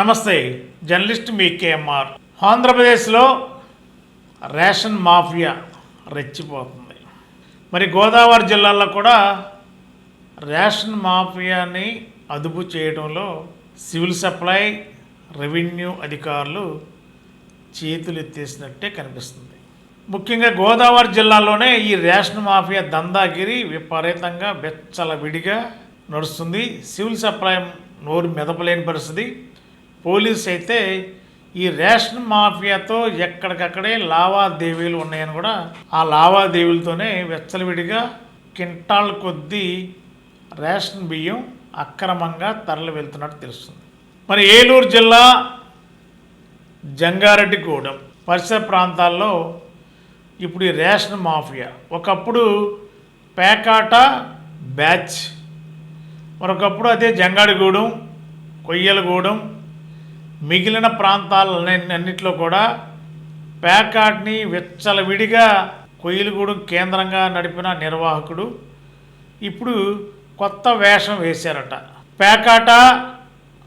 నమస్తే, జర్నలిస్ట్ మీ కేఎంఆర్. ఆంధ్రప్రదేశ్లో ration mafia రెచ్చిపోతుంది. మరి గోదావరి జిల్లాలో కూడా రేషన్ మాఫియాని అదుపు చేయడంలో సివిల్ సప్లై, రెవెన్యూ అధికారులు చేతులు ఎత్తేసినట్టే కనిపిస్తుంది. ముఖ్యంగా గోదావరి జిల్లాలోనే ఈ రేషన్ మాఫియా దందాగిరి విపరీతంగా విడిగా నడుస్తుంది. సివిల్ సప్లై నోరు మెదపలేని పరిస్థితి. పోలీసు అయితే ఈ రేషన్ మాఫియాతో ఎక్కడికక్కడే లావాదేవీలు ఉన్నాయని కూడా ఆ లావాదేవీలతోనే విచ్చలవిడిగా కింటాళ్ళ కొద్దీ రేషన్ బియ్యం అక్రమంగా తరలి వెళ్తున్నట్టు తెలుస్తుంది. మరి ఏలూరు జిల్లా జంగారెడ్డిగూడెం పరిసర ప్రాంతాల్లో ఇప్పుడు ఈ రేషన్ మాఫియా, ఒకప్పుడు పేకాట బ్యాచ్, మరొకప్పుడు అదే జంగారెడ్డిగూడెం, కొయ్యలగూడెం, మిగిలిన ప్రాంతాలన్నింటిలో కూడా పేకాట్ని విచ్చలవిడిగా కొయ్యలగూడెం కేంద్రంగా నడిపిన నిర్వాహకుడు ఇప్పుడు కొత్త వేషం వేశారట. పేకాట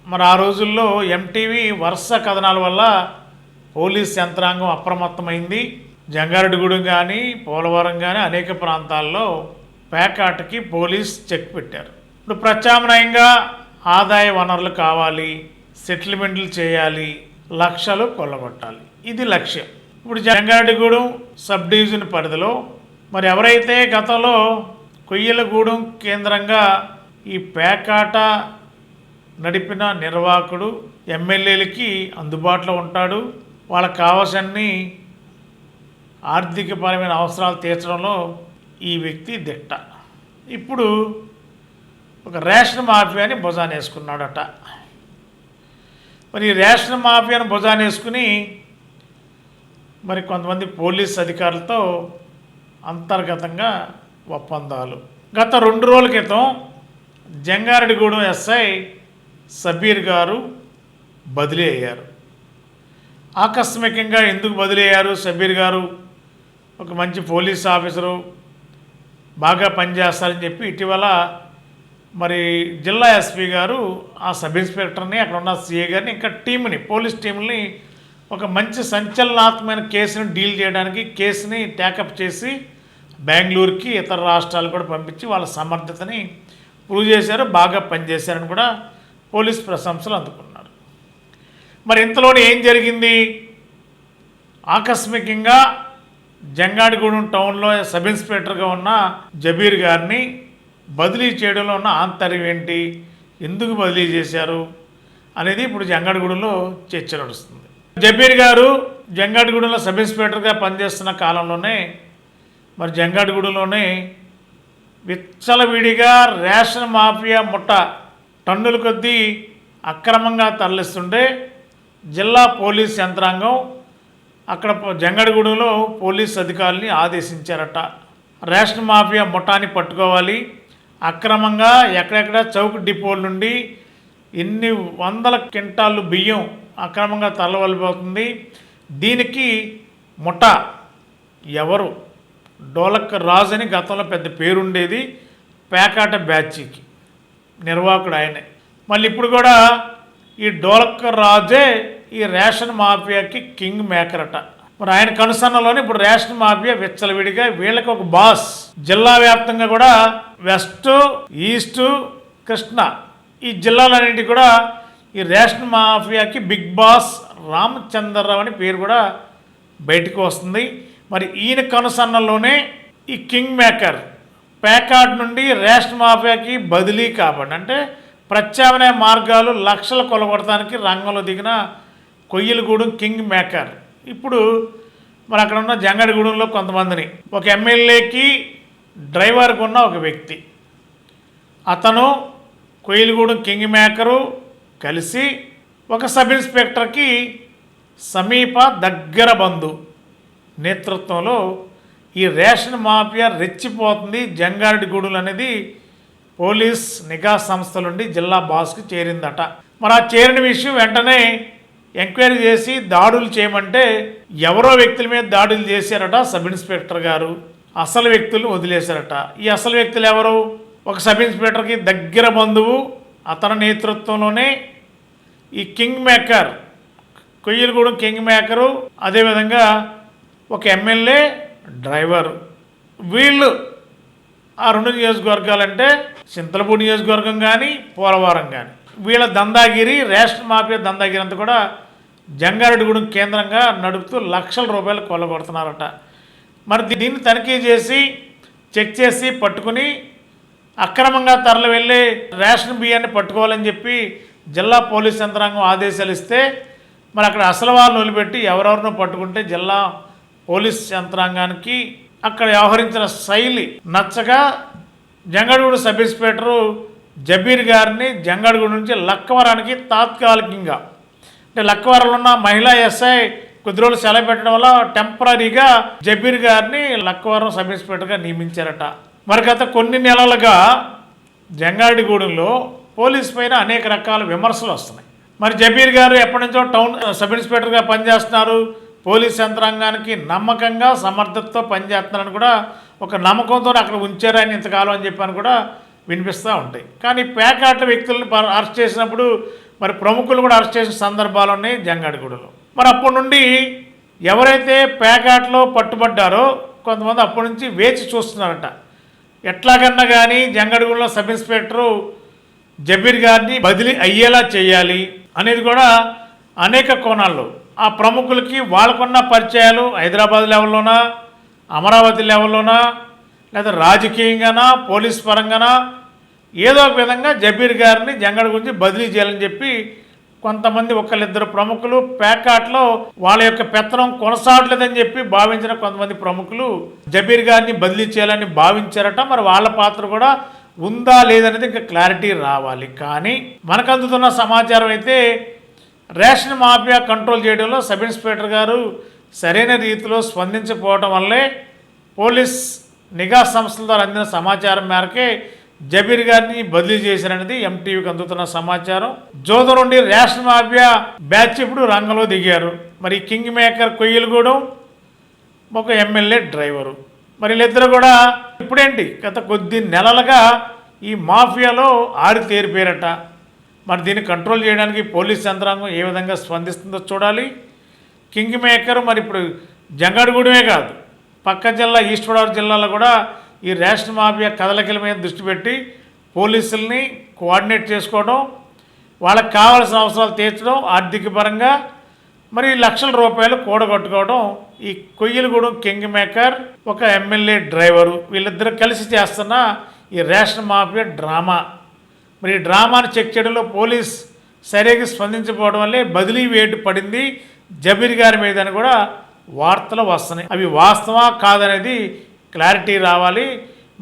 మరి ఆ రోజుల్లో ఎంటీవీ వరుస కథనాల వల్ల పోలీస్ యంత్రాంగం అప్రమత్తమైంది. జంగారెడ్డిగూడెం కానీ పోలవరం కానీ అనేక ప్రాంతాల్లో పేకాటకి పోలీస్ చెక్ పెట్టారు. ఇప్పుడు ప్రత్యామ్నాయంగా ఆదాయ వనరులు కావాలి, సెటిల్మెంట్లు చేయాలి, లక్షలు కొల్లగొట్టాలి, ఇది లక్ష్యం. ఇప్పుడు జంగారెడ్డిగూడెం సబ్ డివిజన్ పరిధిలో మరి ఎవరైతే గతంలో కొయ్యలగూడెం కేంద్రంగా ఈ పేకాట నడిపిన నిర్వాహకుడు ఎమ్మెల్యేలకి అందుబాటులో ఉంటాడు, వాళ్ళకు కావాల్సిన ఆర్థికపరమైన అవసరాలు తీర్చడంలో ఈ వ్యక్తి దిట్ట. ఇప్పుడు ఒక రేషన్ మాఫియాని భుజాన్ని వేసుకున్నాడట. మరి రేషన్ మాఫియాను భుజాన్ని వేసుకుని మరి కొంతమంది పోలీస్ అధికారులతో అంతర్గతంగా ఒప్పందాలు. గత 2 రోజుల క్రితం జంగారెడ్డిగూడెం ఎస్ఐ సబీర్ గారు బదిలీ అయ్యారు. ఆకస్మికంగా ఎందుకు బదిలీ అయ్యారు? సబీర్ గారు ఒక మంచి పోలీస్ ఆఫీసరు, బాగా పనిచేస్తారని చెప్పి ఇటీవల మరి జిల్లా ఎస్పీ గారు ఆ సబ్ ఇన్స్పెక్టర్ని, అక్కడ ఉన్న సిఐ గారిని, ఇంకా టీంని, పోలీస్ టీంని ఒక మంచి సంచలనాత్మకమైన కేసుని డీల్ చేయడానికి కేసుని టేకప్ చేసి బెంగళూరుకి ఇతర రాష్ట్రాలు కూడా పంపించి వాళ్ళ సమర్థతని ప్రూవ్ చేశారు, బాగా పనిచేశారని కూడా పోలీస్ ప్రశంసలు అందుకున్నారు. మరి ఇంతలోనే ఏం జరిగింది? ఆకస్మికంగా జంగారెడ్డిగూడెం టౌన్లో సబ్ ఇన్స్పెక్టర్గా ఉన్న జబీర్ గారిని బదిలీ చేయడంలో ఉన్న ఆంతర్యం ఏంటి, ఎందుకు బదిలీ చేశారు అనేది ఇప్పుడు జంగారెడ్డిగూడెంలో చర్చ నడుస్తుంది. జబీర్ గారు జంగారెడ్డిగూడెంలో సబ్ ఇన్స్పెక్టర్గా పనిచేస్తున్న కాలంలోనే మరి జంగారెడ్డిగూడెంలోనే విచ్చలవిడిగా రేషన్ మాఫియా ముఠ టన్నుల కొద్దీ అక్రమంగా తరలిస్తుంటే జిల్లా పోలీస్ యంత్రాంగం అక్కడ జంగారెడ్డిగూడెంలో పోలీస్ అధికారుల్ని ఆదేశించారట. రేషన్ మాఫియా ముఠాని పట్టుకోవాలి, అక్రమంగా ఎక్కడెక్కడ చౌక్ డిపోల నుండి ఎన్ని వందల క్వింటాళ్ళు బియ్యం అక్రమంగా తరలిపోతుంది. దీనికి ముఠా ఎవరు? డోలక్ రాజు అని గతంలో పెద్ద పేరుండేది, పేకాట బ్యాచ్కి నిర్వాహకుడు ఆయనే. మళ్ళీ ఇప్పుడు కూడా ఈ డోలక్ రాజే ఈ రేషన్ మాఫియాకి కింగ్ మేకర్ అట. మరి ఆయన కనుసన్నలోనే ఇప్పుడు రేషన్ మాఫియా విచ్చలవిడిగా వీళ్ళకి ఒక బాస్. జిల్లా వ్యాప్తంగా కూడా వెస్ట్, ఈస్ట్, కృష్ణ ఈ జిల్లాలన్నింటి కూడా ఈ రేషన్ మాఫియాకి బిగ్ బాస్ రామచంద్రరావు అని పేరు కూడా బయటకు వస్తుంది. మరి ఈయన కనుసన్నలోనే ఈ కింగ్ మేకర్ పేకాట్ నుండి రేషన్ మాఫియాకి బదిలీ కాబట్టి, అంటే ప్రత్యామ్నాయ మార్గాలు లక్షలు కొలగొడటానికి రంగంలో దిగిన కొయ్యలగూడెం కింగ్ మేకర్ ఇప్పుడు మరి అక్కడ ఉన్న జంగారెడ్డిగూడెంలో కొంతమందిని, ఒక ఎమ్మెల్యేకి డ్రైవర్గా ఉన్న ఒక వ్యక్తి, అతను కొయ్యలగూడెం కింగ్ మేకరు కలిసి ఒక సబ్ ఇన్స్పెక్టర్కి సమీప దగ్గర బంధు నేతృత్వంలో ఈ రేషన్ మాఫియా రెచ్చిపోతుంది జంగారెడ్డిగూడెం అనేది పోలీస్ నిఘా సంస్థల నుండి జిల్లా బాస్కి చేరిందట. మరి ఆ చేరిన విషయం వెంటనే ఎంక్వైరీ చేసి దాడులు చేయమంటే ఎవరో వ్యక్తుల మీద దాడులు చేశారట సబ్ ఇన్స్పెక్టర్ గారు. అసలు వ్యక్తులను వదిలేశారట. ఈ అసలు వ్యక్తులు ఎవరు? ఒక సబ్ ఇన్స్పెక్టర్కి దగ్గర బంధువు, అతని నేతృత్వంలోనే ఈ king maker, Koyyalagudem king maker, అదేవిధంగా ఒక ఎమ్మెల్యే డ్రైవరు, వీళ్ళు ఆ 2 నియోజకవర్గాలంటే చింతలపూడి నియోజకవర్గం కానీ పోలవరం కానీ వీళ్ళ దందాగిరి, రేషన్ మాఫియా దందాగిరి అంతా కూడా జంగారెడ్డిగూడెం కేంద్రంగా నడుపుతూ లక్షల రూపాయలు కొల్లగొడుతున్నారట. మరి దీన్ని తనిఖీ చేసి చెక్ చేసి పట్టుకుని అక్రమంగా తరలి వెళ్ళి రేషన్ బియ్యాన్ని పట్టుకోవాలని చెప్పి జిల్లా పోలీస్ యంత్రాంగం ఆదేశాలు ఇస్తే మరి అక్కడ అసలు వాళ్ళని వదిలిపెట్టి ఎవరెవరినో పట్టుకుంటే జిల్లా పోలీస్ యంత్రాంగానికి అక్కడ వ్యవహరించిన శైలి నచ్చగా జంగారెడ్డిగూడెం సబ్ ఇన్స్పెక్టరు జబీర్ గారిని జంగారెడ్డిగూడెం నుంచి లక్కవరానికి తాత్కాలికంగా, అంటే లక్కవరంలో ఉన్న మహిళా ఎస్ఐ కొద్ది రోజులు సెలవు పెట్టడం వల్ల టెంపరీగా జబీర్ గారిని లక్కవరం సబ్ ఇన్స్పెక్టర్గా నియమించారట. మరి గత కొన్ని నెలలుగా జంగారెడ్డిగూడెంలో పోలీస్ పైన అనేక రకాల విమర్శలు వస్తున్నాయి. మరి జబీర్ గారు ఎప్పటి నుంచో టౌన్ సబ్ ఇన్స్పెక్టర్గా పనిచేస్తున్నారు, పోలీస్ యంత్రాంగానికి నమ్మకంగా సమర్థతతో పనిచేస్తున్నారని కూడా ఒక నమ్మకంతో అక్కడ ఉంచారు ఆయన ఇంతకాలం అని చెప్పని కూడా వినిపిస్తూ ఉంటాయి. కానీ పేకాట వ్యక్తులను అరెస్ట్ చేసినప్పుడు మరి ప్రముఖులు కూడా అరెస్ట్ చేసిన సందర్భాలు ఉన్నాయి జంగారెడ్డిగూడెంలో. మరి అప్పటి నుండి ఎవరైతే పేకాటలో పట్టుబడ్డారో కొంతమంది అప్పటి నుంచి వేచి చూస్తున్నారట. ఎట్లాగన్నా కానీ జంగారెడ్డిగూడెంలో సబ్ ఇన్స్పెక్టరు జబీర్ గారిని బదిలీ అయ్యేలా చేయాలి అనేది కూడా అనేక కోణాల్లో ఆ ప్రముఖులకి వాళ్ళకున్న పరిచయాలు హైదరాబాద్ లెవెల్లోనా, అమరావతి లెవెల్లోనా, లేదా రాజకీయంగానా, పోలీస్ పరంగానా ఏదో ఒక విధంగా జబీర్ గారిని జంగారెడ్డిగూడెం గురించి బదిలీ చేయాలని చెప్పి కొంతమంది ఒకళ్ళిద్దరు ప్రముఖులు పేకాట్లో వాళ్ళ యొక్క పెత్తనం కొనసాగలేదని చెప్పి భావించిన కొంతమంది ప్రముఖులు జబీర్ గారిని బదిలీ చేయాలని భావించారట. మరి వాళ్ళ పాత్ర కూడా ఉందా లేదనేది ఇంకా క్లారిటీ రావాలి. కానీ మనకు అందుతున్న సమాచారం అయితే రేషన్ మాఫియా కంట్రోల్ చేయడంలో సబ్ ఇన్స్పెక్టర్ గారు సరైన రీతిలో స్పందించకపోవడం వల్లే పోలీస్ నిఘా సంస్థల ద్వారా అందిన సమాచారం మేరకే జబీర్ గారిని బదిలీ చేశారనేది ఎంటీవీకి అందుతున్న సమాచారం. జోధం నుండి రేషన్ మాఫియా బ్యాచ్ ఇప్పుడు రంగంలో దిగారు. మరి కింగ్ మేకర్ కొయ్యలగూడెం, ఒక ఎమ్మెల్యే డ్రైవరు, మరి వీళ్ళిద్దరు కూడా ఇప్పుడేంటి గత కొద్ది నెలలుగా ఈ మాఫియాలో ఆరితేరిపోయారట. మరి దీన్ని కంట్రోల్ చేయడానికి పోలీస్ యంత్రాంగం ఏ విధంగా స్పందిస్తుందో చూడాలి. కింగ్ మేకర్ మరి ఇప్పుడు జంగారెడ్డిగూడెమే కాదు, పక్క జిల్లా ఈస్ట్ గోదావరి జిల్లాలో కూడా ఈ రేషన్ మాఫియా కదలికల మీద దృష్టి పెట్టి పోలీసుల్ని కోఆర్డినేట్ చేసుకోవడం, వాళ్ళకి కావాల్సిన అవసరాలు తీర్చడం, ఆర్థిక పరంగా మరి లక్షల రూపాయలు కూడగట్టుకోవడం ఈ కొయ్యలగూడెం కింగ్ మేకర్, ఒక ఎమ్మెల్యే డ్రైవరు వీళ్ళిద్దరూ కలిసి చేస్తున్న ఈ రేషన్ మాఫియా డ్రామా. మరి ఈ డ్రామాను చెక్ చేయడంలో పోలీస్ సరిగ్గా స్పందించకపోవడం వల్లే బదిలీ వేటు పడింది జబీర్ గారి మీద అని కూడా వార్తలు వస్తున్నాయి. అవి వాస్తవా కాదనేది క్లారిటీ రావాలి.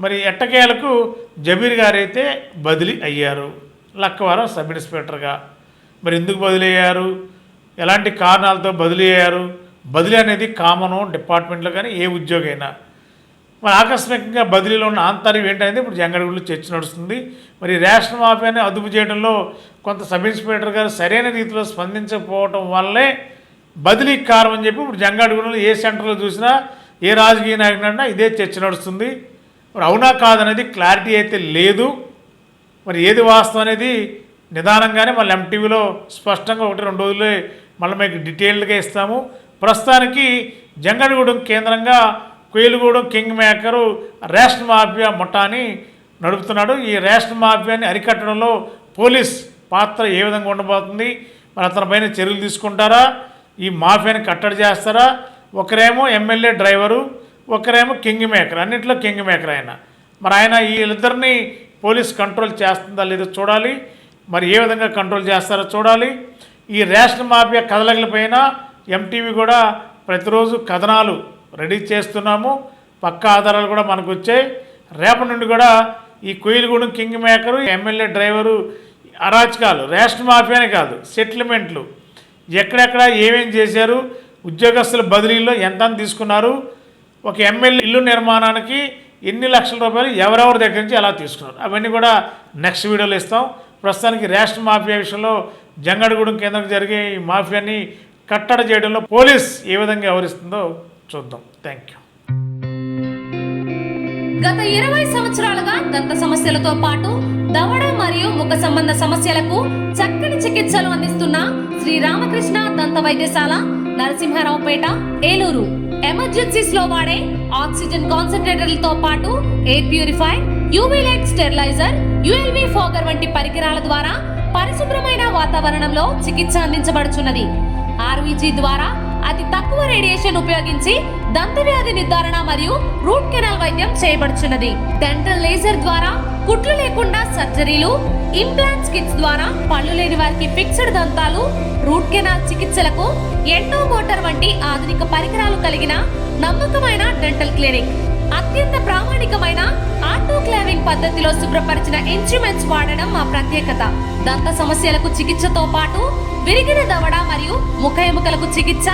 మరి ఎట్టకేలకు జబీర్ గారు అయితే బదిలీ అయ్యారు లక్కవరం సబ్ ఇన్స్పెక్టర్గా. మరి ఎందుకు బదిలీ అయ్యారు, ఎలాంటి కారణాలతో బదిలీ అయ్యారు? బదిలీ అనేది కామను డిపార్ట్మెంట్లో కానీ ఏ ఉద్యోగి అయినా. మరి ఆకస్మికంగా బదిలీలో ఉన్న ఆంతర్యం ఏంటనేది ఇప్పుడు జంగారెడ్డిగూడెంలో చర్చ నడుస్తుంది. మరి రేషన్ మాఫియాని అదుపు చేయడంలో కొంత సబ్ ఇన్స్పెక్టర్ గారు సరైన రీతిలో స్పందించకపోవడం వల్లే బదిలీ కారణం అని చెప్పి ఇప్పుడు జంగారెడ్డిగూడెంలో ఏ సెంటర్లో చూసినా ఏ రాజకీయ నాయకుడన్నా ఇదే చర్చ నడుస్తుంది. మరి అవునా కాదనేది క్లారిటీ అయితే లేదు. మరి ఏది వాస్తవం అనేది నిదానంగానే మళ్ళీ ఎంటీవీలో స్పష్టంగా 1-2 రోజులే మళ్ళీ మీకు డీటెయిల్డ్గా ఇస్తాము. ప్రస్తుతానికి జంగారెడ్డిగూడెం కేంద్రంగా Koyyalagudem king maker ration mafia ముఠాని నడుపుతున్నాడు. ఈ రేషన్ మాఫియాని అరికట్టడంలో పోలీస్ పాత్ర ఏ విధంగా ఉండబోతుంది, మరి అతనిపైన చర్యలు తీసుకుంటారా, ఈ మాఫియాని కట్టడి చేస్తారా? ఒకరేమో ఎమ్మెల్యే డ్రైవరు, ఒకరేమో కింగ్ మేకర్, అన్నింటిలో కింగ్ మేకర్ ఆయన. మరి ఆయన వీళ్ళిద్దరిని పోలీస్ కంట్రోల్ చేస్తుందా లేదో చూడాలి. మరి ఏ విధంగా కంట్రోల్ చేస్తారో చూడాలి. ఈ రేషన్ మాఫియా కదలికలపైన ఎంటీవీ కూడా ప్రతిరోజు కథనాలు రెడీ చేస్తున్నాము. పక్కా ఆధారాలు కూడా మనకు వచ్చాయి. రేపటి నుండి కూడా ఈ Koyyalagudem king maker, MLA driver అరాచకాలు, రేషన్ మాఫియానే కాదు సెటిల్మెంట్లు ఎక్కడెక్కడ ఏమేం చేశారు, ఉద్యోగస్తుల బదిలీల్లో ఎంత తీసుకున్నారు, ఒక ఎమ్మెల్యే ఇల్లు నిర్మాణానికి ఎన్ని లక్షల రూపాయలు ఎవరెవరి దగ్గర నుంచి ఎలా తీసుకున్నారు, అవన్నీ కూడా నెక్స్ట్ వీడియోలో ఇస్తాం. ప్రస్తుతానికి రేషన్ మాఫియా విషయంలో జంగారెడ్డిగూడెం కేంద్రం జరిగే ఈ మాఫియాని కట్టడి చేయడంలో పోలీస్ ఏ విధంగా వ్యవహరిస్తుందో చూద్దాం. Thank you. గత 20 సంవత్సరాలుగా దంత సమస్యలతో పాటు దవడ మరియు ముఖ సంబంధ సమస్యలకు చక్కని చికిత్సలు అందిస్తున్న శ్రీ రామకృష్ణ దంత వైద్యశాల, నరసింహారావుపేట, ఏలూరు. ఎమర్జెన్సీస్ లో వాడే ఆక్సిజన్ కాన్సంట్రేటర్లతో పాటు air purify, UV light steriliser, ULV fogger వంటి పరికరాల ద్వారా పరిశుభ్రమైన వాతావరణంలో చికిత్స అందించబడుచున్నది. ఆర్వీజీ ద్వారా అతి తక్కువ రేడియేషన్ ఉపయోగించి దంత వ్యాధి నిర్ధారణ మరియు రూట్ కెనాల్ వైద్యం చేయబడుచున్నది. డెంటల్ లేజర్ ద్వారా కుట్లు లేకుండా సర్జరీలు, ఇంప్లాంట్స్ కిట్స్ ద్వారా పళ్ళు లేని వారికి ఫిక్స్డ్ దంతాలు, రూట్ కెనాల్ చికిత్సలకు ఎండో మోటార్ వంటి ఆధునిక పరికరాలు కలిగిన నమ్మకమైన డెంటల్ క్లినిక్. అత్యంత ప్రామాణికమైన ఆటోక్లావింగ్ పద్ధతిలో శుభ్రపరిచిన ఇన్స్ట్రుమెంట్స్ వాడడం మా ప్రత్యేకత. దంత సమస్యలకు చికిత్సతో పాటు విరిగిన దవడ మరియు ముఖ ఎముకలకు చికిత్స,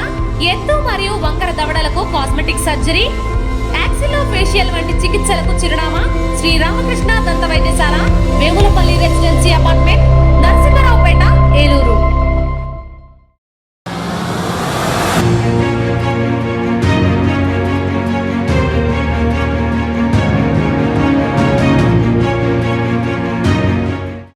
ఎత్తు మరియు వంకర దవడలకు కాస్మెటిక్ సర్జరీ, యాక్సిలోఫేషియల్ వంటి చికిత్సలకు చిరునామా శ్రీ రామకృష్ణ దంత వైద్యశాల, వేములపల్లి రెసిడెన్సీ అపార్ట్మెంట్,